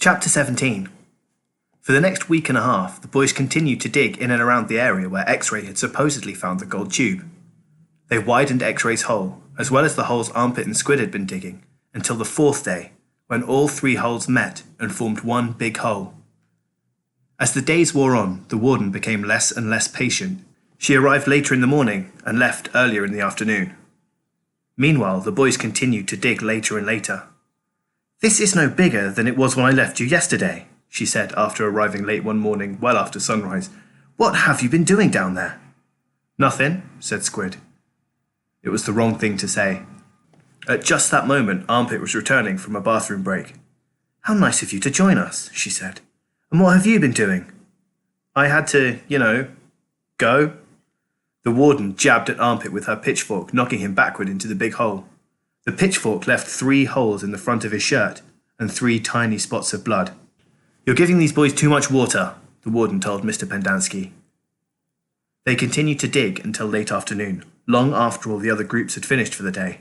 Chapter 17. For the next week and a half, the boys continued to dig in and around the area where X-Ray had supposedly found the gold tube. They widened X-Ray's hole, as well as the holes Armpit and Squid had been digging, until the fourth day, when all three holes met and formed one big hole. As the days wore on, the warden became less and less patient. She arrived later in the morning and left earlier in the afternoon. Meanwhile, the boys continued to dig later and later. "This is no bigger than it was when I left you yesterday," she said after arriving late one morning, well after sunrise. "What have you been doing down there?" "Nothing," said Squid. It was the wrong thing to say. At just that moment, Armpit was returning from a bathroom break. "How nice of you to join us," she said. "And what have you been doing?" "I had to, go." The warden jabbed at Armpit with her pitchfork, knocking him backward into the big hole. The pitchfork left 3 holes in the front of his shirt and 3 tiny spots of blood. "You're giving these boys too much water," the warden told Mr. Pendanski. They continued to dig until late afternoon, long after all the other groups had finished for the day.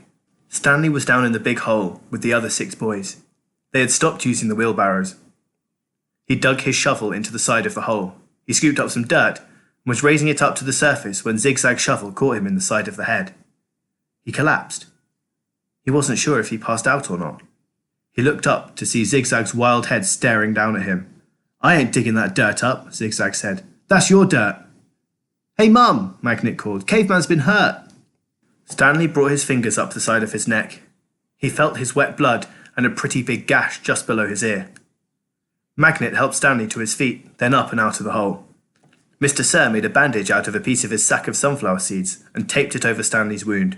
Stanley was down in the big hole with the other 6 boys. They had stopped using the wheelbarrows. He dug his shovel into the side of the hole. He scooped up some dirt and was raising it up to the surface when Zigzag's shovel caught him in the side of the head. He collapsed. He wasn't sure if he passed out or not. He looked up to see Zigzag's wild head staring down at him. "I ain't digging that dirt up," Zigzag said. "That's your dirt." "Hey, Mum," Magnet called. "Caveman's been hurt." Stanley brought his fingers up the side of his neck. He felt his wet blood and a pretty big gash just below his ear. Magnet helped Stanley to his feet, then up and out of the hole. Mr. Sir made a bandage out of a piece of his sack of sunflower seeds and taped it over Stanley's wound.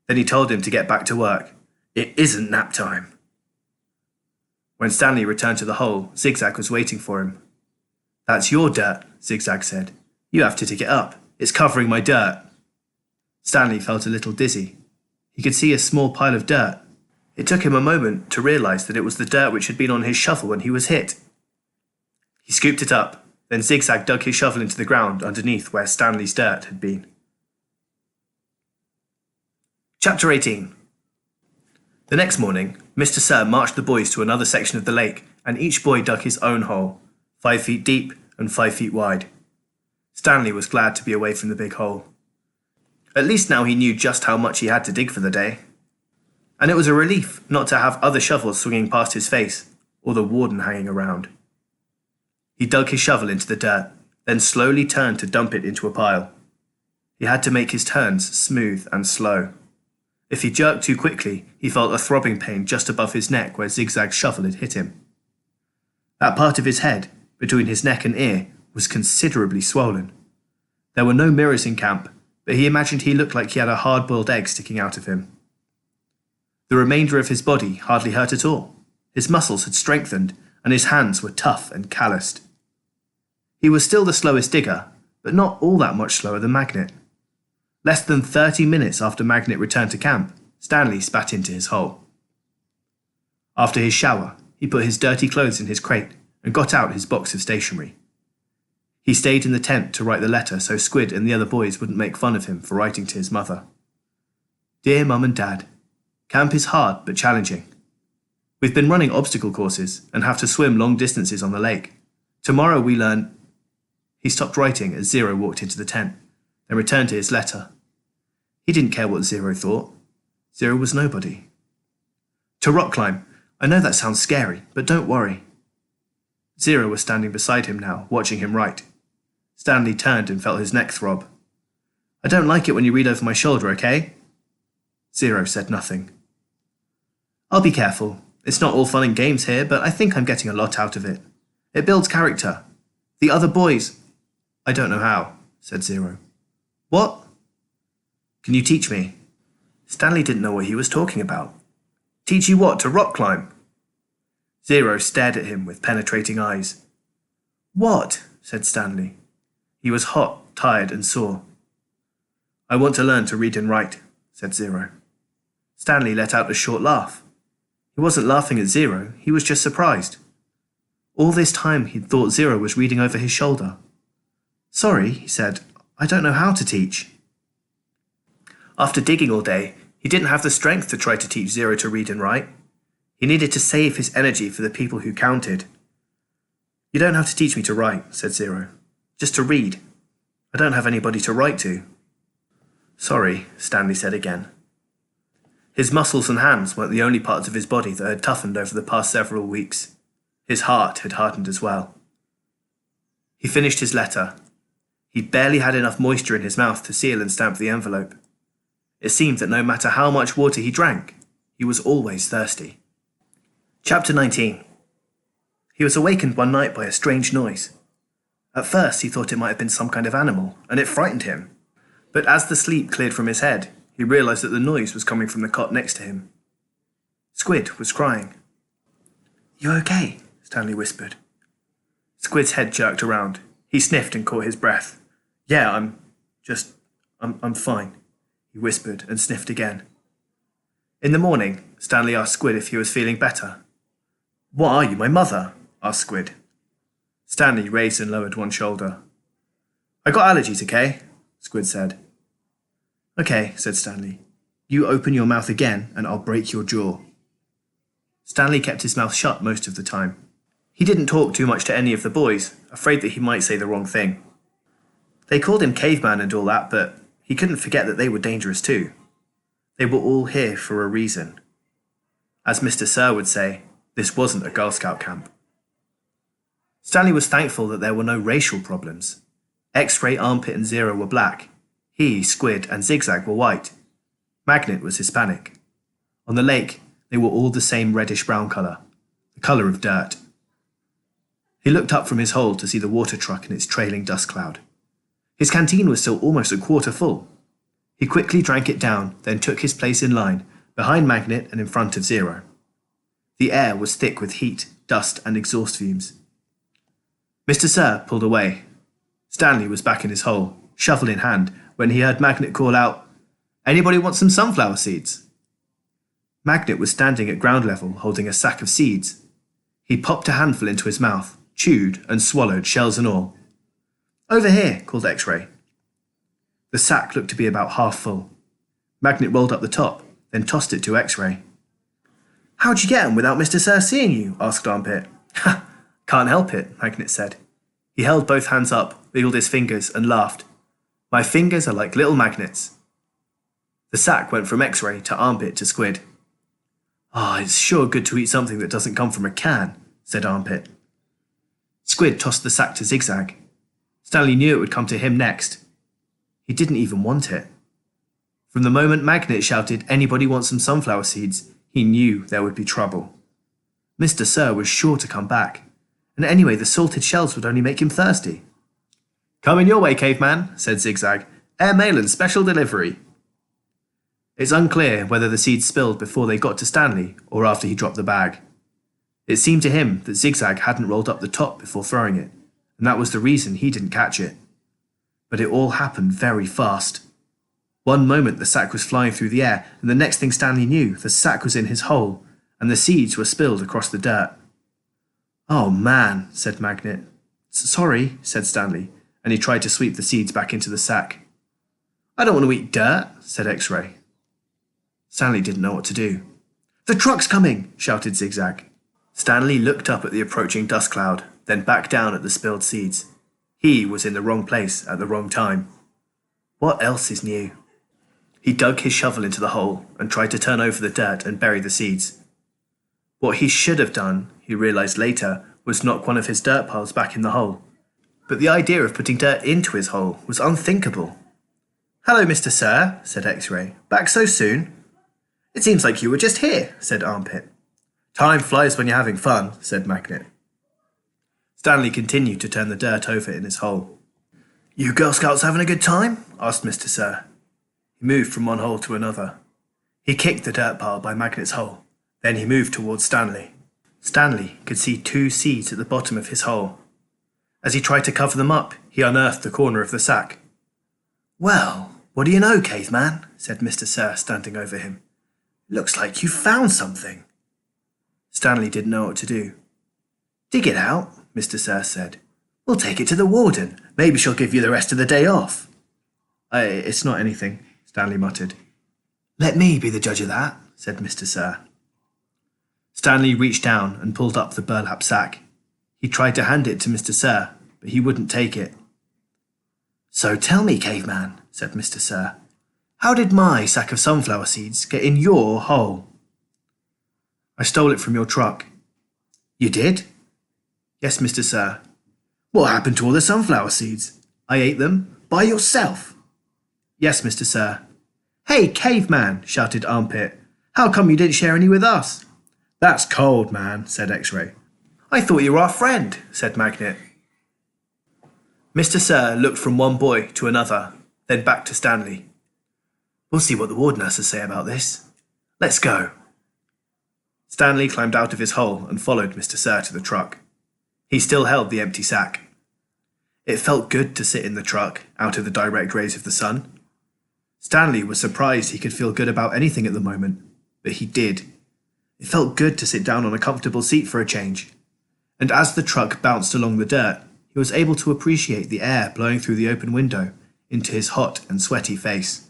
Then he told him to get back to work. It isn't nap time. When Stanley returned to the hole, Zigzag was waiting for him. "That's your dirt," Zigzag said. "You have to dig it up. It's covering my dirt." Stanley felt a little dizzy. He could see a small pile of dirt. It took him a moment to realize that it was the dirt which had been on his shovel when he was hit. He scooped it up, then Zigzag dug his shovel into the ground underneath where Stanley's dirt had been. Chapter 18. The next morning, Mr. Sir marched the boys to another section of the lake, and each boy dug his own hole, 5 feet deep and 5 feet wide. Stanley was glad to be away from the big hole. At least now he knew just how much he had to dig for the day. And it was a relief not to have other shovels swinging past his face, or the warden hanging around. He dug his shovel into the dirt, then slowly turned to dump it into a pile. He had to make his turns smooth and slow. If he jerked too quickly, he felt a throbbing pain just above his neck where Zigzag's shovel had hit him. That part of his head, between his neck and ear, was considerably swollen. There were no mirrors in camp, but he imagined he looked like he had a hard-boiled egg sticking out of him. The remainder of his body hardly hurt at all. His muscles had strengthened, and his hands were tough and calloused. He was still the slowest digger, but not all that much slower than Magnet. Less than 30 minutes after Magnet returned to camp, Stanley spat into his hole. After his shower, he put his dirty clothes in his crate and got out his box of stationery. He stayed in the tent to write the letter so Squid and the other boys wouldn't make fun of him for writing to his mother. "Dear Mum and Dad, camp is hard but challenging. We've been running obstacle courses and have to swim long distances on the lake. Tomorrow we learn..." He stopped writing as Zero walked into the tent, then returned to his letter. He didn't care what Zero thought. Zero was nobody. "To rock climb. I know that sounds scary, but don't worry." Zero was standing beside him now, watching him write. Stanley turned and felt his neck throb. "I don't like it when you read over my shoulder, okay?" Zero said nothing. "I'll be careful. It's not all fun and games here, but I think I'm getting a lot out of it. It builds character. The other boys..." "I don't know how," said Zero. "What?" "Can you teach me?" Stanley didn't know what he was talking about. "Teach you what, to rock climb?" Zero stared at him with penetrating eyes. "What?" said Stanley. He was hot, tired, and sore. "I want to learn to read and write," said Zero. Stanley let out a short laugh. He wasn't laughing at Zero, he was just surprised. All this time he'd thought Zero was reading over his shoulder. "Sorry," he said, "I don't know how to teach." After digging all day, he didn't have the strength to try to teach Zero to read and write. He needed to save his energy for the people who counted. You don't have to teach me to write, said Zero. Just to read. I don't have anybody to write to. Sorry, Stanley said again. His muscles and hands weren't the only parts of his body that had toughened over the past several weeks. His heart had hardened as well. He finished his letter. He barely had enough moisture in his mouth to seal and stamp the envelope. It seemed that no matter how much water he drank, he was always thirsty. Chapter 19. He was awakened one night by a strange noise. At first he thought it might have been some kind of animal, and it frightened him. But as the sleep cleared from his head, he realised that the noise was coming from the cot next to him. Squid was crying. You okay? Stanley whispered. Squid's head jerked around. He sniffed and caught his breath. Yeah, I'm fine, he whispered and sniffed again. In the morning, Stanley asked Squid if he was feeling better. What are you, my mother? Asked Squid. Stanley raised and lowered one shoulder. I got allergies, okay? Squid said. Okay, said Stanley. You open your mouth again and I'll break your jaw. Stanley kept his mouth shut most of the time. He didn't talk too much to any of the boys, afraid that he might say the wrong thing. They called him caveman and all that, but he couldn't forget that they were dangerous too. They were all here for a reason. As Mr. Sir would say, this wasn't a Girl Scout camp. Stanley was thankful that there were no racial problems. X-Ray, Armpit and Zero were black. He, Squid and Zigzag were white. Magnet was Hispanic. On the lake, they were all the same reddish-brown colour, the colour of dirt. He looked up from his hole to see the water truck and its trailing dust cloud. His canteen was still almost a quarter full. He quickly drank it down, then took his place in line, behind Magnet and in front of Zero. The air was thick with heat, dust and exhaust fumes. Mr. Sir pulled away. Stanley was back in his hole, shovel in hand, when he heard Magnet call out, Anybody want some sunflower seeds? Magnet was standing at ground level, holding a sack of seeds. He popped a handful into his mouth, chewed and swallowed, shells and all. Over here, called X-Ray. The sack looked to be about half full. Magnet rolled up the top, then tossed it to X-Ray. How'd you get 'em without Mr. Sir seeing you? Asked Armpit. Ha! Can't help it, Magnet said. He held both hands up, wiggled his fingers, and laughed. My fingers are like little magnets. The sack went from X-Ray to Armpit to Squid. It's sure good to eat something that doesn't come from a can, said Armpit. Squid tossed the sack to Zigzag. Stanley knew it would come to him next. He didn't even want it. From the moment Magnet shouted, Anybody want some sunflower seeds, he knew there would be trouble. Mr. Sir was sure to come back, and anyway the salted shells would only make him thirsty. Coming your way, caveman, said Zigzag. Air mail and special delivery. It's unclear whether the seeds spilled before they got to Stanley or after he dropped the bag. It seemed to him that Zigzag hadn't rolled up the top before throwing it, and that was the reason he didn't catch it. But it all happened very fast. One moment the sack was flying through the air, and the next thing Stanley knew, the sack was in his hole, and the seeds were spilled across the dirt. Oh man, said Magnet. Sorry, said Stanley, and he tried to sweep the seeds back into the sack. I don't want to eat dirt, said X-Ray. Stanley didn't know what to do. The truck's coming, shouted Zigzag. Stanley looked up at the approaching dust cloud, then back down at the spilled seeds. He was in the wrong place at the wrong time. What else is new? He dug his shovel into the hole and tried to turn over the dirt and bury the seeds. What he should have done, he realised later, was knock one of his dirt piles back in the hole. But the idea of putting dirt into his hole was unthinkable. Hello, Mr. Sir, said X-Ray. Back so soon? It seems like you were just here, said Armpit. Time flies when you're having fun, said Magnet. Stanley continued to turn the dirt over in his hole. You Girl Scouts having a good time? Asked Mr. Sir. He moved from one hole to another. He kicked the dirt pile by Magnet's hole. Then he moved towards Stanley. Stanley could see 2 seeds at the bottom of his hole. As he tried to cover them up, he unearthed the corner of the sack. Well, what do you know, caveman? Said Mr. Sir, standing over him. Looks like you found something. Stanley didn't know what to do. Dig it out, Mr. Sir said. We'll take it to the warden. Maybe she'll give you the rest of the day off. It's not anything, Stanley muttered. Let me be the judge of that, said Mr. Sir. Stanley reached down and pulled up the burlap sack. He tried to hand it to Mr. Sir, but he wouldn't take it. "So tell me, caveman," said Mr. Sir, "how did my sack of sunflower seeds get in your hole?" "I stole it from your truck." "You did?" "Yes, Mr. Sir." "What happened to all the sunflower seeds?" "I ate them." "By yourself?" "Yes, Mr. Sir." "Hey, caveman," shouted Armpit, "how come you didn't share any with us?" "That's cold, man," said X-Ray. "I thought you were our friend," said Magnet. Mr. Sir looked from one boy to another, then back to Stanley. "We'll see what the warden has to say about this. Let's go." Stanley climbed out of his hole and followed Mr. Sir to the truck. He still held the empty sack. It felt good to sit in the truck, out of the direct rays of the sun. Stanley was surprised he could feel good about anything at the moment, but he did. It felt good to sit down on a comfortable seat for a change. And as the truck bounced along the dirt, he was able to appreciate the air blowing through the open window into his hot and sweaty face.